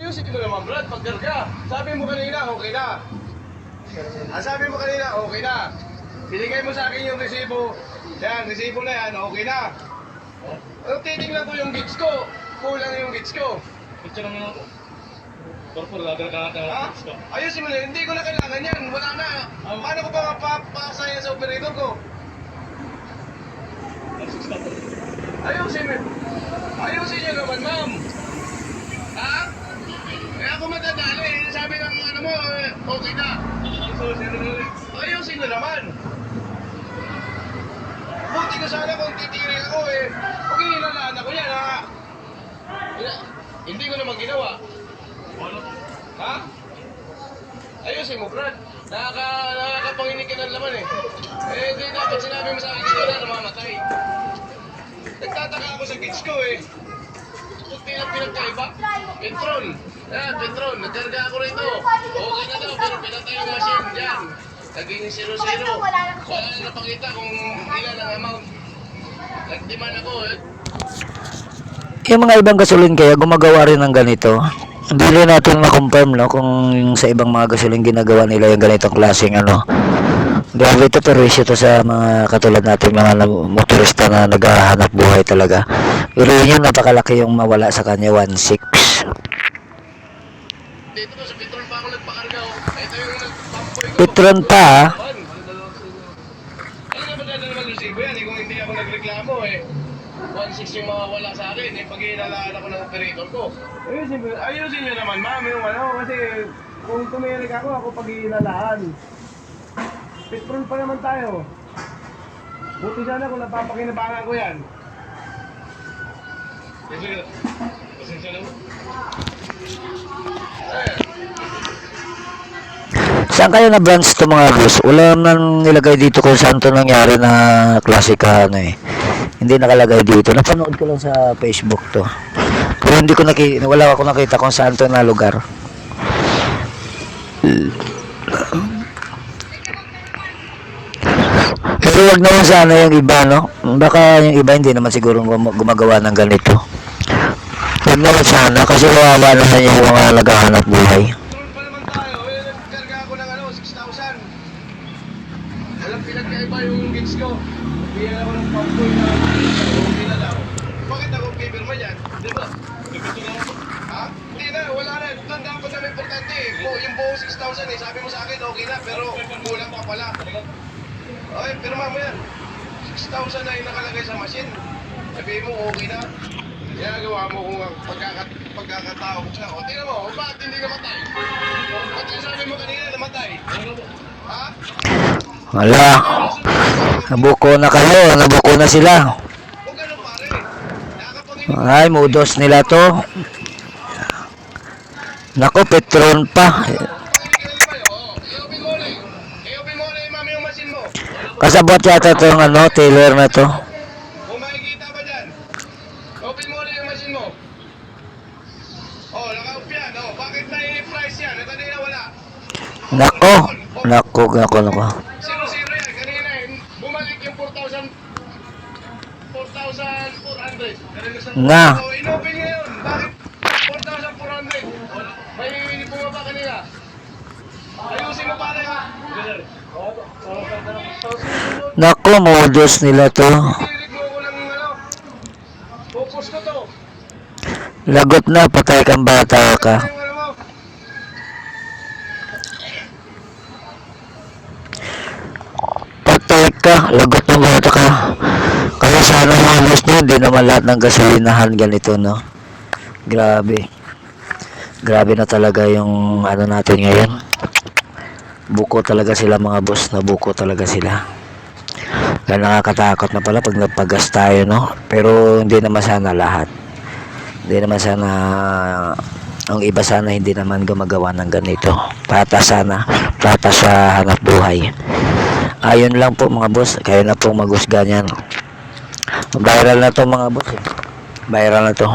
ayusin ko naman, Brad, pagkarga. Sabi mo kanina, okay na. Sabi mo kanina, okay na. Binigay mo sa akin yung resibo. Yan, resibo na yan, okay na. Titingnan ko yung gits ko. Kulang yung gits ko. Picture naman ako. Purple, laga ka. Ayusin mo na, hindi ko na kailangan yan. Wala na. Paano ko ba mapapasaya sa operator ko? Ayusin mo. Ayusin nyo naman, ma'am. Ha? Kaya ako matadali. Sabi ng ano mo, okay na. Ayusin nyo naman. Buti ko sana kung titirin ako pag hinalaan ako yan, ha? Hindi ko naman ginawa. Ha? Ayusin mo, Brad. Nakakapanginig ka ng laman di dapat sinabi mo sa akin kanina na mamatay. Nagtataka ako sa kids ko Kunti lang pinagkaiba. Petrol. Petrol. Nagkarga ako rito. Okay na daw, pero pinatay yung machine dyan. Naging 0-0. Wala na napakita kung ilan ang amount. Nagtiman ako Yung mga ibang gasolin kaya gumagawa rin ng ganito. Hindi rin natin ma-confirm kung sa ibang mga gasolin ginagawa nila yung ganitong klaseng Grabe ito, perwisyo to sa mga katulad natin mga motorista na naghahanap buhay talaga. Pero yun, napakalaki yung mawala sa kanya, 1.6. Dito sa petrol pa ako nagpakarga Ito yung nagpampoy ko. Petron pa Ano na ba naman resibo yan kung hindi ako nagreklamo 1.6 yung mawawala sa akin pag hinalaan ako ng operator ko. Ayusin nyo naman, ma'am, yung kasi kung tumirik ako pag hinalaan. Petrol pa naman tayo. Buti sana kung napapakinabangan ko yan. Pasensya na mo. Saan kayo na branch to mga boss? Wala nang nilagay dito kung saan to nangyari na klasika Hindi nakalagay dito. Napanood ko lang sa Facebook to. Pero hindi ko wala ako nakita kung saan to na lugar. Pero wag naman sana yung iba, Baka yung iba hindi naman siguro gumagawa ng ganito. Wag naman sana kasi kawawa naman yung mga naghahanap buhay. Petrol pa naman tayo. Nagkarga ako ng 6,000. Walang pinagkaiba yung gauge ko. Bigyan ako ng pampoy na pinalaw. Bakit ako pipirma yan? Di ba? Ha? Hindi na, wala na. Doon dapat na importante yung buong 6,000 sabi mo sa akin okay na, pero kulang pa pala. Okay, pero mamaya 6,000 na yung nakalagay sa machine. Sabihin mo okay na. Ginagawa mo kung pagkakatao ko siya. O, tingnan mo, bakit hindi namatay? Ba't yung sabi mo kanina namatay? Ha? Wala. Nabuko na kayo. Nabuko na sila. Huwag ganun pare. Nakakapanginig. Ay, mudos nila to. Nako, Petron pa. I-open mo ulit. I-open mo ulit, mami, yung machine mo. Kasabot yata itong Taylor na to. Kung makikita ba dyan? Open mo ulit yung machine mo. Naka-off yan. Bakit na i-price yan? Ito na wala. Nako. 0-0 yan. Kanina bumalik yung 4,400. Na. In-open ngayon. Bakit 4,400? May bumaba kanina. Ayusin mo pare ha. Nako, mudos nila to. Tinig mo ko ng focus ko to. Lagot na, patay kang bata ka. Mo. Patay ka, lagot na bata ka. Kaya sana halos hindi naman lahat ng gasolinahan ganito, Grabe. Grabe na talaga yung natin ngayon. Buko talaga sila mga boss, nabuko talaga sila. Kaya nakakatakot na pala pag nagpagas tayo, Pero hindi naman sana lahat. Hindi naman sana, ang iba sana hindi naman gumagawa ng ganito. Patas sana, patas sa hanap buhay. Ayun lang po mga boss, kaya na pong maghusga niyan. Viral na to mga boss Viral na to.